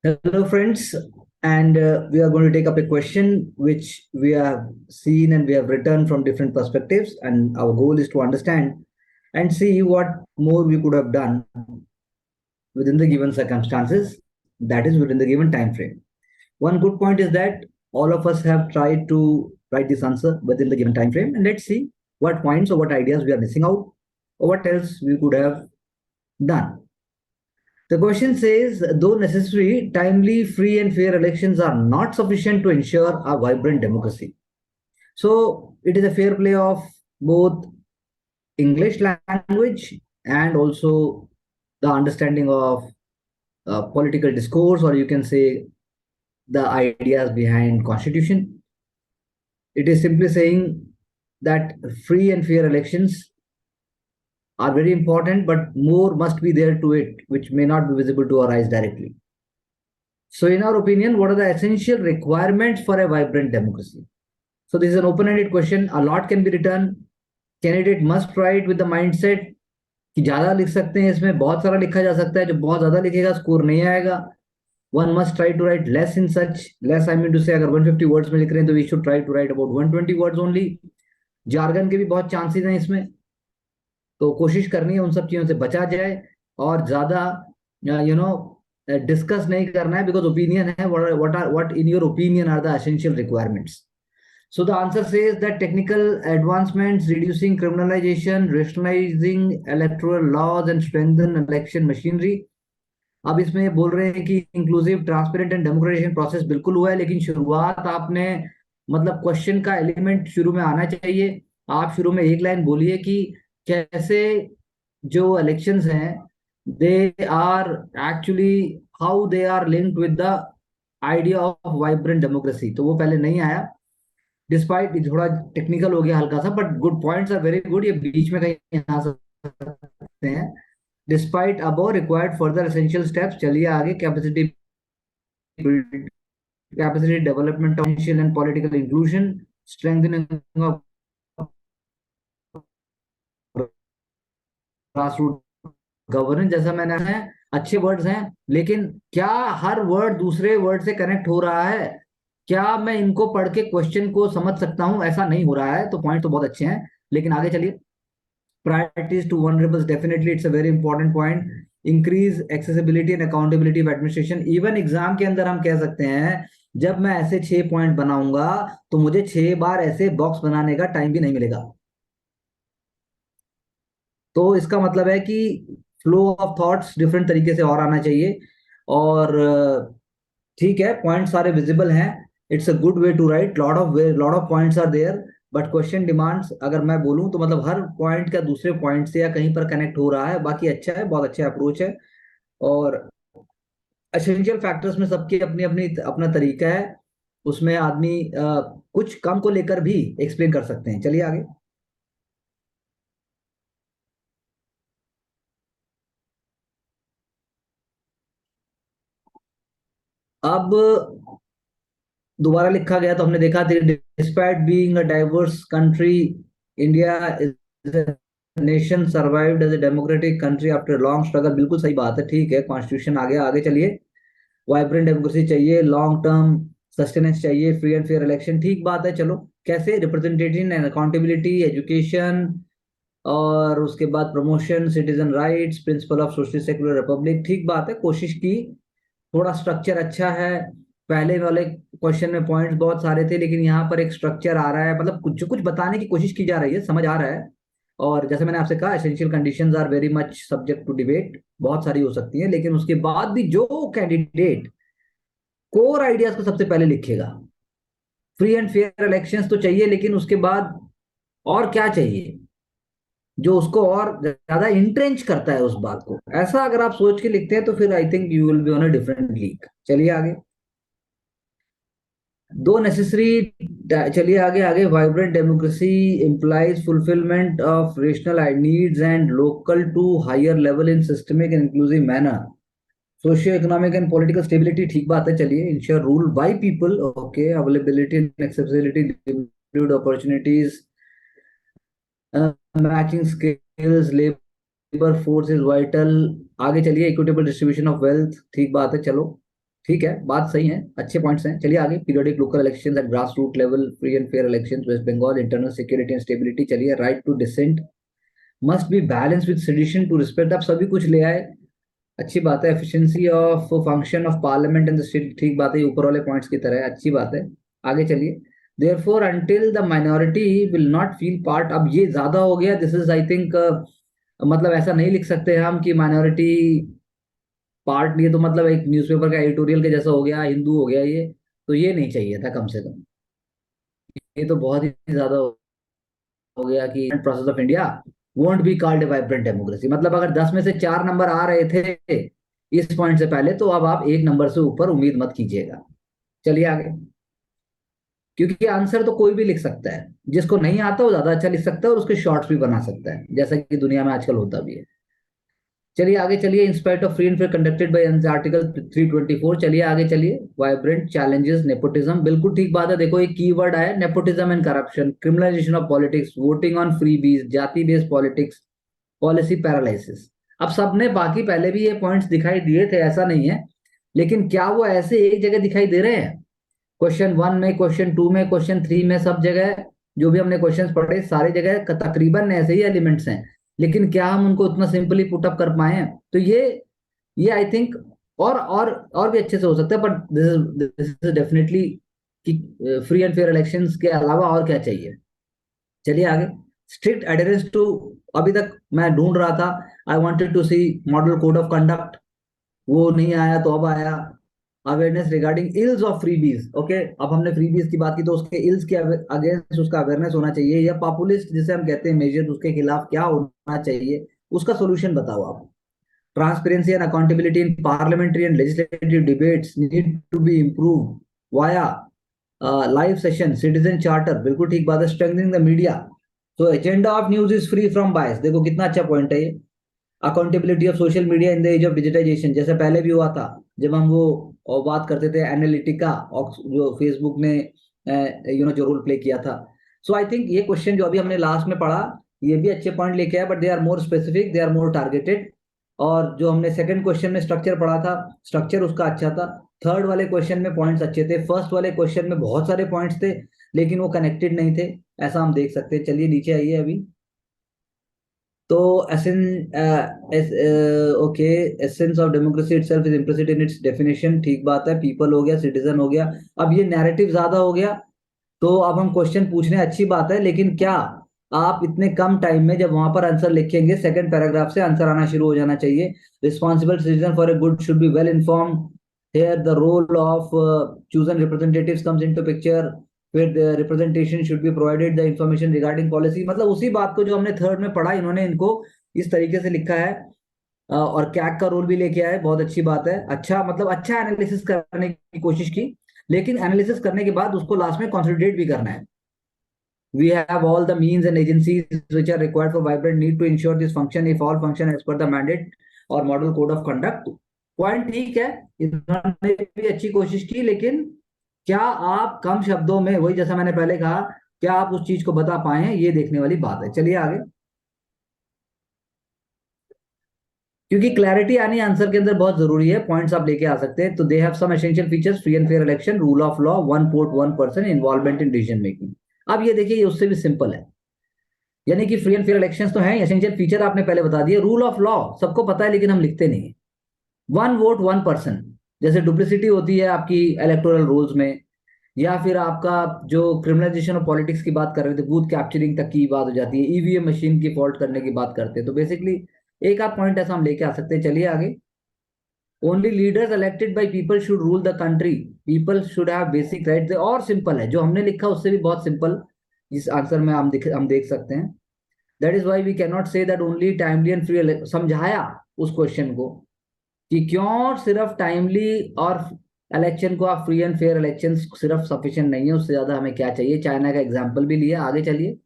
Hello, friends, and we are going to take up a question which we have seen and we have written from different perspectives. And our goal is to understand and see what more we could have done within the given circumstances, that is, within the given time frame. One good point is that all of us have tried to write this answer within the given time frame, and let's see what points or what ideas we are missing out or what else we could have done. The question says, though necessary, timely, free, and fair elections are not sufficient to ensure a vibrant democracy. So it is a fair play of both English language and also the understanding of political discourse, or you can say the ideas behind constitution. It is simply saying that free and fair elections are very important, but more must be there to it, which may not be visible to our eyes directly. So, in our opinion, what are the essential requirements for a vibrant democracy? So, this is an open ended question. A lot can be written. Candidate must write with the mindset कि ज़्यादा लिख सकते हैं, इसमें बहुत सारा लिखा जा सकता है, जो बहुत ज़्यादा लिखेगा स्कोर नहीं आएगा. One must try to write less in such. Less, I mean to say, अगर 150 वर्ड्स में लिख रहे हैं तो we should try to write about 120 words only. Jargon के भी बहुत चांसेस हैं इसमें, तो कोशिश करनी है उन सब चीज़ों से बचा जाए और ज़्यादा डिस्कस नहीं करना है, बिकॉज ओपिनियन है. what in your opinion are the essential requirements? So the answer says that technical advancements, reducing criminalization, rationalizing electoral laws and strengthen election machinery. अब इसमें बोल रहे हैं कि inclusive, transparent and democratisation process बिल्कुल हुआ है, लेकिन शुरुआत आपने मतलब क्वेश्चन का एलिमेंट शुरू में आना चाहिए. आप शुरू में एक लाइन बोलिए कि कैसे जो इलेक्शंस हैं they are actually how they are linked with the idea of vibrant democracy. तो वो पहले नहीं आया, डिस्पाइट थोड़ा टेक्निकल हो गया हल्का सा, but good points are very good. ये बीच में कहीं आ सकते हैं. Despite above required further essential steps. चलिए आगे. Capacity development of social and political inclusion, strengthening of grassroot governance. जैसा मैंने है, अच्छे वर्ड्स हैं, लेकिन क्या हर वर्ड दूसरे वर्ड से कनेक्ट हो रहा है? क्या मैं इनको पढ़ के क्वेश्चन को समझ सकता हूं? ऐसा नहीं हो रहा है. तो पॉइंट तो बहुत अच्छे हैं, लेकिन आगे चलिए. Priorities to vulnerables, definitely it's a very important point. Increase accessibility and accountability of administration. Even exam के अंदर हम कह सकते हैं जब मैं ऐसे 6 पॉइंट बनाऊंगा तो मुझे 6 बार ऐसे बॉक्स बनाने का टाइम भी नहीं मिलेगा. तो इसका मतलब है कि फ्लो ऑफ थॉट्स डिफरेंट तरीके से और आना चाहिए. और ठीक है, पॉइंट सारे विजिबल हैं. It's a good way to write. Lot of points are there, but question demands, अगर मैं बोलूं तो मतलब हर पॉइंट का दूसरे पॉइंट से या कहीं पर कनेक्ट हो रहा है. बाकी अच्छा है, बहुत अच्छा अप्रोच है. और एसेंशियल फैक्टर्स में सबकी अपनी अपनी अपना तरीका है. उसमें आदमी कुछ कम को लेकर भी एक्सप्लेन कर सकते हैं. चलिए आगे. अब दोबारा लिखा गया तो हमने देखा, despite being a diverse country, India is a nation survived as a democratic country after long struggle. बिल्कुल सही बात है, ठीक है. कॉन्स्टिट्यूशन आ गया. आगे चलिए. वाइब्रेंट डेमोक्रेसी चाहिए, लॉन्ग टर्म सस्टेनेंस चाहिए, फ्री एंड फेयर इलेक्शन. ठीक बात है. चलो कैसे? रिप्रेजेंटेशन एंड अकाउंटेबिलिटी, एजुकेशन, और उसके बाद promotion, citizen rights, principle of social secular Republic. ठीक बात है, कोशिश की. थोड़ा स्ट्रक्चर अच्छा है. पहले वाले क्वेश्चन में पॉइंट्स बहुत सारे थे, लेकिन यहाँ पर एक स्ट्रक्चर आ रहा है, मतलब कुछ कुछ बताने की कोशिश की जा रही है, समझ आ रहा है. और जैसे मैंने आपसे कहा, essential conditions are very much subject to debate. बहुत सारी हो सकती है, लेकिन उसके बाद भी जो कैंडिडेट कोर आइडियाज को सबसे पहले लिखेगा, फ्री एंड फेयर इलेक्शंस तो चाहिए, लेकिन उसके बाद और क्या चाहिए जो उसको और ज्यादा इंट्रेंच करता है उस बात को. ऐसा अगर आप सोच के लिखते हैं तो फिर I think you will be on a different league. चलिए आगे. दो नेसेसरी. चलिए आगे आगे. Vibrant democracy implies fulfillment of rational needs and local to higher level in systemic and inclusive manner. Socio economic and political stability. ठीक बात है. चलिए. Ensure rule by people. Okay. Availability and accessibility, limited opportunities, matching skills, labour force is vital. आगे चलिए. Equitable distribution of wealth. ठीक बात है. चलो ठीक है, बात सही है, अच्छे पॉइंट्स हैं। चलिए आगे, periodic local elections at grass root level, free and fair elections West Bengal, internal security and stability. चलिए, right to dissent must be balance with sedition to respect. आप सभी कुछ ले आए, अच्छी बात है। Efficiency of function of parliament and the state, ठीक बात है, ऊपर वाले पॉइंट्स की तरह है, अच्छी बात है। आगे चलिए, therefore until the minority will not feel part, अब ये ज्यादा हो गया, दिस इज आई थिंक, मतलब ऐसा नहीं लिख सकते हम कि माइनॉरिटी पार्ट लिए, तो मतलब एक न्यूज़पेपर का एडिटोरियल के जैसा हो गया, हिंदू हो गया ये, तो ये नहीं चाहिए था कम से कम। ये तो बहुत ही ज्यादा हो गया कि process of India won't be called a vibrant democracy, मतलब अगर 10 में से 4 नंबर आ रहे थे इस पॉइंट से पहले, तो अब आप एक नंबर से ऊपर उम्मीद मत कीजिएगा। चलिए आगे, क्योंकि आंसर तो कोई भी लिख सकता है, जिसको नहीं आता वो ज्यादा अच्छा लिख सकता है और उसके शॉर्ट्स भी बना सकता है, जैसा कि दुनिया में आजकल होता भी है। चलिए आगे चलिए, in spite of free and fair conducted by article 324। चलिए आगे चलिए, वाइब्रेंट चैलेंजेस नेपोटिज्म, बिल्कुल ठीक बात है। देखो एक कीवर्ड आया, nepotism and corruption, criminalisation of politics, voting on free बीज, जाति बेस्ड पॉलिटिक्स, पॉलिसी पैरालिसिस। अब सबने बाकी पहले भी ये पॉइंट्स दिखाई दिए थे, ऐसा नहीं है, लेकिन क्या वो ऐसे एक जगह दिखाई दे रहे हैं? क्वेश्चन 1 में, क्वेश्चन 2 में, क्वेश्चन 3 में, सब जगह जो भी हमने क्वेश्चंस पढ़े सारी जगह तकरीबन ऐसे ही एलिमेंट्स हैं, लेकिन क्या हम उनको इतना सिंपली पुट अप कर पाए हैं? तो ये आई थिंक और भी अच्छे से हो सकता है, बट दिस इज डेफिनेटली कि फ्री एंड फेयर इलेक्शंस के अलावा और क्या चाहिए। चलिए आगे, स्ट्रिक्ट एडहेरेंस टू, अभी तक मैं ढूंढ रहा था, I wanted to see model code of conduct, वो नहीं आया तो अब आया, awareness regarding ills of freebies. Okay, अब हमने फ्रीबीज की बात की, तो उसके इल्स के अगेंस्ट उसका अवेयरनेस होना चाहिए, या पॉपुलिस्ट जिसे हम कहते हैं मेजर, उसके खिलाफ क्या होना चाहिए, उसका सोल्यूशन बताओ आप। Transparency and accountability in parliamentary and legislative debates need to be improve via live session, citizen charter, बिल्कुल ठीक बात है। स्ट्रेंथनिंग द मीडिया, तो agenda of news is free from bias, देखो कितना अच्छा पॉइंट है ये। Accountability of social media in the age of digitization, जैसे पहले भी हुआ था जब हम वो बात करते थे एनालिटिका, और जो फेसबुक ने जो रोल प्ले किया था। सो आई थिंक ये क्वेश्चन जो अभी हमने लास्ट में पढ़ा, ये भी अच्छे पॉइंट लेके आया, but they are more specific, they are more targeted. और जो हमने सेकंड क्वेश्चन में स्ट्रक्चर पढ़ा था, स्ट्रक्चर उसका अच्छा था। थर्ड वाले क्वेश्चन में पॉइंट्स अच्छे थे, फर्स्ट वाले क्वेश्चन में बहुत सारे पॉइंट्स थे लेकिन वो कनेक्टेड नहीं थे, ऐसा हम देख सकते हैं। चलिए नीचे आइए अभी, तो एसेन okay, essence of democracy itself is implicit in its definition, ठीक बात है। पीपल हो गया, सिटीजन हो गया, अब ये नैरेटिव ज्यादा हो गया, तो अब हम क्वेश्चन पूछ रहे हैं, अच्छी बात है, लेकिन क्या आप इतने कम टाइम में जब वहां पर आंसर लिखेंगे, सेकंड पैराग्राफ से आंसर आना शुरू हो जाना चाहिए। Responsible citizen for a good should be well inform, here the role of chosen representatives comes into picture, फिर the representation should be provided the information regarding policy, मतलब उसी बात को जो हमने थर्ड में पढ़ा, इन्होंने इनको इस तरीके से लिखा है। और कैग का रोल भी लेके आए, बहुत अच्छी बात है। अच्छा, मतलब अच्छा एनालिसिस करने की कोशिश की, लेकिन एनालिसिस करने के बाद उसको लास्ट में कंसोलिडेट भी करना है। We have all the means and agencies which are required for vibrant need to ensure this function if all function as per the mandate or model code of conduct। Point ठीक है, इन्होंने भी अच्छी कोशिश की, लेकिन क्या आप कम शब्दों में, वही जैसा मैंने पहले कहा, क्या आप उस चीज को बता पाए हैं, ये देखने वाली बात है। चलिए आगे, क्योंकि क्लैरिटी आनी आंसर के अंदर बहुत जरूरी है, पॉइंट्स आप लेके आ सकते हैं। तो they have some essential features, free and fair election, rule of law, one vote one person, involvement in decision making. अब ये देखिए, ये उससे भी सिंपल है, यानी कि फ्री एंड फेयर इलेक्शंस तो हैं, एसेंशियल फीचर आपने पहले बता दिया। रूल ऑफ लॉ सबको पता है, लेकिन हम लिखते नहीं है। वन वोट वन पर्सन, जैसे डुप्लिसिटी होती है आपकी इलेक्टोरल रोल्स में, या फिर आपका जो क्रिमिनलाइजेशन ऑफ पॉलिटिक्स की बात कर रहे थे, बूथ कैप्चरिंग तक की बात हो जाती है, ईवीएम मशीन की फॉल्ट करने की बात करते हैं, तो बेसिकली एक आध पॉइंट ऐसा हम लेके आ सकते हैं। चलिए आगे, only leaders elected by people should rule the country, people should have basic right, और सिंपल है, जो हमने लिखा उससे भी बहुत सिंपल इस आंसर में हम देख सकते हैं। That is why we can not say that only timely and free, समझाया उस क्वेश्चन को कि क्यों सिर्फ टाइमली और इलेक्शन को आप फ्री एंड फेयर इलेक्शन सिर्फ सफिशिएंट नहीं है, उससे ज्यादा हमें क्या चाहिए। चाइना का एग्जांपल भी लिया, आगे चलिए।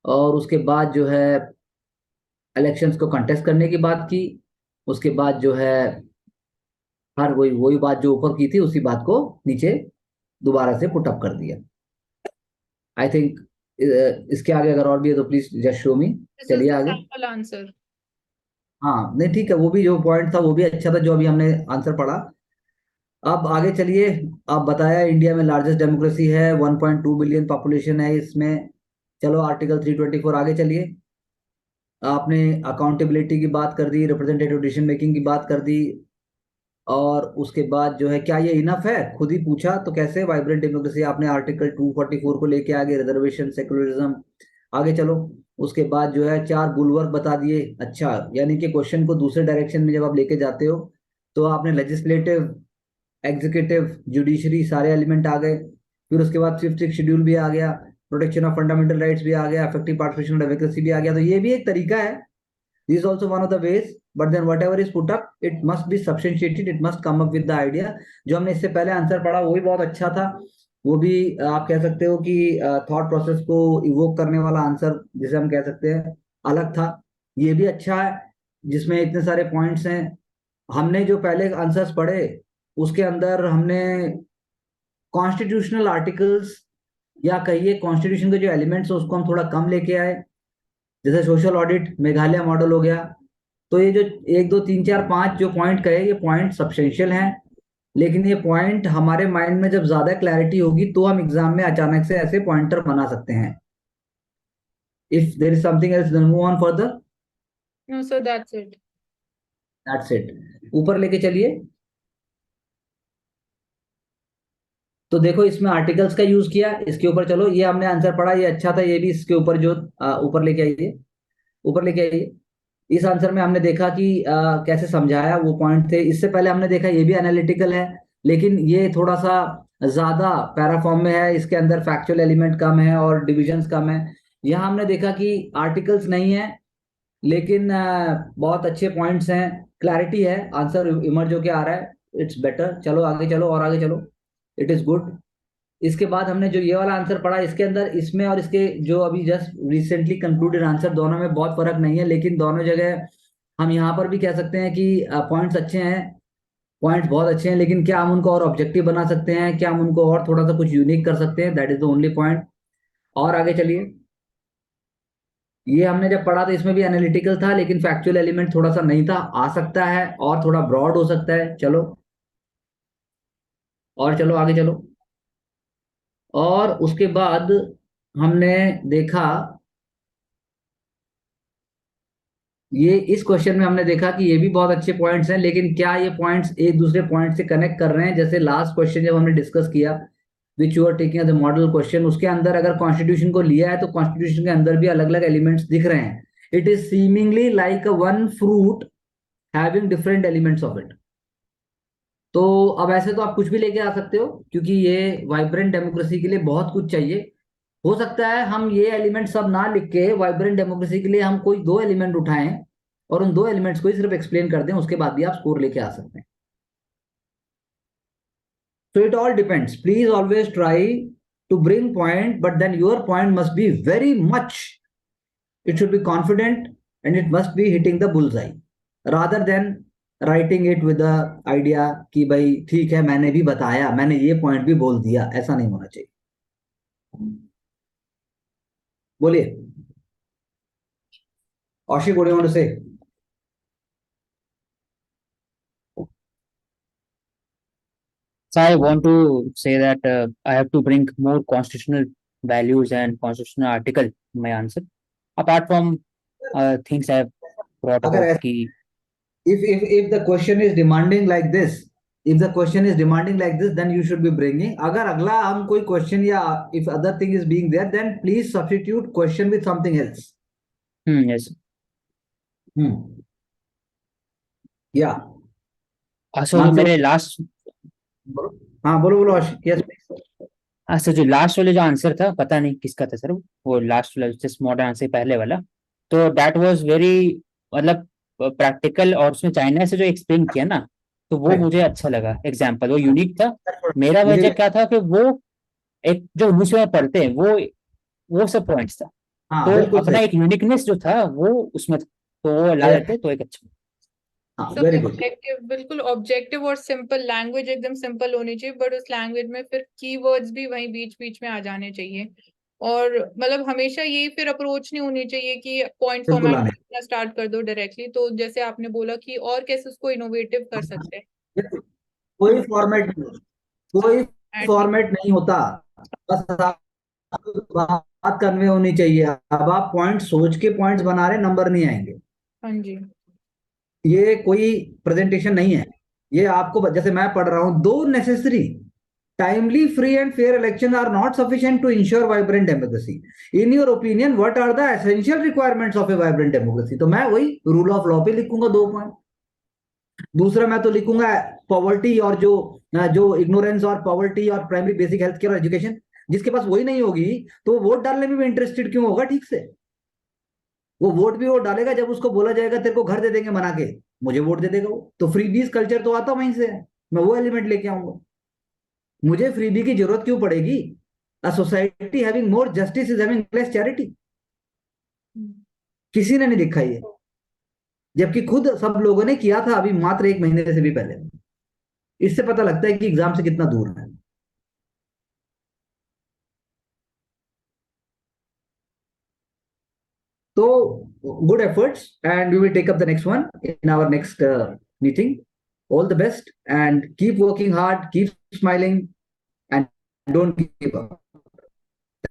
और उसके बाद जो है इलेक्शंस को कंटेस्ट करने की बात की, उसके बाद जो है हर वही वही बात जो ऊपर की थी, उसी बात को नीचे दोबारा से पुट अप कर दिया। आई थिंक इसके आगे अगर और भी है तो please just show me. This is चलिए the आगे, sample answer. हाँ नहीं ठीक है, वो भी जो पॉइंट था वो भी अच्छा था जो अभी हमने आंसर पढ़ा। अब आगे चलिए। आप बताया इंडिया में लार्जेस्ट डेमोक्रेसी है, 1.2 बिलियन पॉपुलेशन है इसमें। चलो आर्टिकल 324 आगे चलिए। आपने अकाउंटेबिलिटी की बात कर दी, रिप्रेजेंटेटिव डिसीजन मेकिंग की बात कर दी, और उसके बाद जो है क्या ये इनफ है, खुद ही पूछा तो कैसे वाइब्रेंट डेमोक्रेसी, आपने आर्टिकल 244 को लेके आगे, रिजर्वेशन, सेकुलरिज्म। आगे चलो। उसके बाद जो है 4 बुलवर्क बता दिए। अच्छा, यानी कि क्वेश्चन को दूसरे डायरेक्शन में जब आप लेके जाते हो तो आपने लेजिस्लेटिव, एग्जीक्यूटिव, जुडिशरी सारे एलिमेंट आ गए। फिर उसके बाद फिफ्थ शेड्यूल भी आ गया, प्रोटेक्शन ऑफ फंडामेंटल राइट्स भी आ गया, इफेक्टिव पार्टिसिपेशन डेमोक्रेसी भी आ गया। तो ये भी एक तरीका है, this is also one of the ways, but then whatever is put up it must be substantiated, it must come up with the idea. जो हमने इससे पहले आंसर पढ़ा वो भी बहुत अच्छा था। वो भी आप कह सकते हो कि थॉट प्रोसेस को इवोक करने वाला आंसर जिसे हम कह सकते हैं, अलग था। ये भी अच्छा है, जिसमें इतने सारे पॉइंट्स हैं। हमने जो पहले आंसर्स पढ़े उसके अंदर हमने कॉन्स्टिट्यूशनल आर्टिकल्स, या कहिए कॉन्स्टिट्यूशन के जो एलिमेंट्स है उसको हम थोड़ा कम लेके आए। जैसे सोशल ऑडिट, मेघालय मॉडल हो गया। तो ये जो 1 2 3 4 5 जो पॉइंट कहे, ये पॉइंट सब्सटेंशियल हैं, लेकिन ये पॉइंट हमारे माइंड में जब ज्यादा क्लैरिटी होगी तो हम एग्जाम में अचानक से ऐसे पॉइंटर बना सकते हैं। If there is something else then move on further. No, so that's it. That's it. ऊपर लेके चलिए। तो देखो इसमें आर्टिकल्स का यूज किया, इसके ऊपर चलो, ये हमने आंसर पढ़ा, ये अच्छा था। ये भी इसके ऊपर जो ऊपर लेके आइए, ऊपर लेके आइए। इस आंसर में हमने देखा कि कैसे समझाया, वो पॉइंट थे। इससे पहले हमने देखा ये भी एनालिटिकल है, लेकिन ये थोड़ा सा ज्यादा पैराफॉर्म में है, इसके अंदर फैक्चुअल एलिमेंट कम है और डिविजन्स कम है। यहाँ हमने देखा कि आर्टिकल्स नहीं है, लेकिन बहुत अच्छे पॉइंट्स हैं, क्लैरिटी है, आंसर इमर्ज होके आ रहा है। It's better. चलो आगे चलो, और आगे चलो, इट इज गुड। इसके बाद हमने जो ये वाला आंसर पढ़ा, इसके अंदर, इसमें और इसके जो अभी जस्ट रिसेंटली कंक्लूडेड आंसर, दोनों में बहुत फर्क नहीं है, लेकिन दोनों जगह हम यहाँ पर भी कह सकते हैं कि पॉइंट्स अच्छे हैं, पॉइंट्स बहुत अच्छे हैं, लेकिन क्या हम उनको और ऑब्जेक्टिव बना सकते हैं, क्या हम उनको और थोड़ा सा कुछ यूनिक कर सकते हैं, that is the only point. और आगे चलिए। ये हमने जब पढ़ा था इसमें भी एनालिटिकल था, लेकिन फैक्चुअल एलिमेंट थोड़ा सा नहीं था, आ सकता है और थोड़ा ब्रॉड हो सकता है। चलो, और चलो आगे चलो। और उसके बाद हमने देखा, ये इस क्वेश्चन में हमने देखा कि ये भी बहुत अच्छे पॉइंट्स हैं, लेकिन क्या ये पॉइंट्स एक दूसरे पॉइंट से कनेक्ट कर रहे हैं। जैसे लास्ट क्वेश्चन जब हमने डिस्कस किया, which you are taking as a model question, उसके अंदर अगर कॉन्स्टिट्यूशन को लिया है तो कॉन्स्टिट्यूशन के अंदर भी अलग अलग एलिमेंट्स दिख रहे हैं। It is seemingly like a one fruit having different elements of it. तो अब ऐसे तो आप कुछ भी लेके आ सकते हो, क्योंकि ये वाइब्रेंट डेमोक्रेसी के लिए बहुत कुछ चाहिए। हो सकता है हम ये एलिमेंट सब ना लिख के वाइब्रेंट डेमोक्रेसी के लिए हम कोई 2 एलिमेंट उठाएं और उन 2 एलिमेंट्स को ही सिर्फ एक्सप्लेन कर दें, उसके बाद भी आप स्कोर लेके आ सकते हैं। So it all depends. Please always try to bring point, but then your point must be very much, it should be confident, and it must be hitting the bullseye, rather than writing it with the idea कि भाई ठीक है मैंने भी बताया, मैंने ये point भी बोल दिया। ऐसा नहीं होना चाहिए। बोलिए Ashik, what do you want to say? So I want to say that I have to bring more constitutional values and constitutional article in my answer. Apart from things I have brought अगर about ऐसा, key. if the question is demanding like this, if the question is demanding like this, then you should be bringing. अगर अगला हम कोई question या if other thing is being there, then please substitute question with something else. Yes. Yeah. So जो मेरे last बोलो। हाँ बोलो बोलो आशिक, यस प्लीज। अच्छा, जो लास्ट वाले जो आंसर था, पता नहीं किसका था सर, वो लास्ट वाला जस्ट मॉडर्न आंसर पहले वाला, तो दैट वाज वेरी, मतलब प्रैक्टिकल, और उसमें चाइना से जो एक्सप्लेन किया ना, तो वो मुझे अच्छा लगा। एग्जाम्पल वो यूनिक था। मेरा मुझे वजह क्या था कि वो एक जो इंग्लिश में पढ़ते हैं वो सब पॉइंट्स था, हाँ तो बिल्कुल सही। अपना एक यूनिकनेस जो था वो उसमें था, तो वो ला देते तो एक अच्छा। हाँ सब वेरी गुड। ऑब्जेक्टिव, बिल्कुल ऑब्जेक्टिव और सिंपल लैंग्वेज, एकदम सिंपल होनी चाहिए, बट उस लैंग्वेज में फिर कीवर्ड्स भी वहीं बीच बीच में आ जाने चाहिए। और मतलब हमेशा ये फिर अप्रोच नहीं होनी चाहिए कि पॉइंट बिल्कुल फॉर्मेट आने करना स्टार्ट कर दो डायरेक्टली। तो जैसे आपने बोला कि और कैसे उसको इनोवेटिव कर सकते हैं। कोई फॉर्मेट नहीं, कोई And- फॉर्मेट नहीं होता, बस बात कन्वे होनी चाहिए। अब आप पॉइंट सोच के पॉइंट्स बना रहे, नंबर नहीं आएंगे। हाँ जी। ये कोई प्रेजेंटेशन नहीं है, ये आपको जैसे मैं पढ़ रहा हूं, दो necessary timely, free and fair elections are not sufficient to ensure vibrant democracy. In your opinion, what are the essential requirements of a vibrant democracy? तो मैं वही रूल ऑफ लॉ पे लिखूंगा 2 पॉइंट। दूसरा मैं तो लिखूंगा पॉवर्टी और जो इग्नोरेंस और पॉवर्टी और प्राइमरी बेसिक हेल्थ केयर और एजुकेशन। जिसके पास वही नहीं होगी तो वोट डालने में भी इंटरेस्टेड क्यों होगा ठीक से? वो वोट भी वो डालेगा जब उसको बोला जाएगा तेरे को घर दे देंगे मना के, मुझे वोट दे देगा वो। तो फ्रीबीज कल्चर तो आता वहीं से है, मैं वो एलिमेंट लेके आऊंगा। मुझे फ्रीबी की जरूरत क्यों पड़ेगी? A society having more justice is having less charity. किसी ने नहीं देखा ये, जबकि खुद सब लोगों ने किया था अभी मात्र 1 महीने से भी पहले। इससे पता लगता है कि एग्जाम से कितना दूर है। तो good efforts, and we will take up the next one in our next meeting. All the best and keep working hard, keep smiling, and don't give up.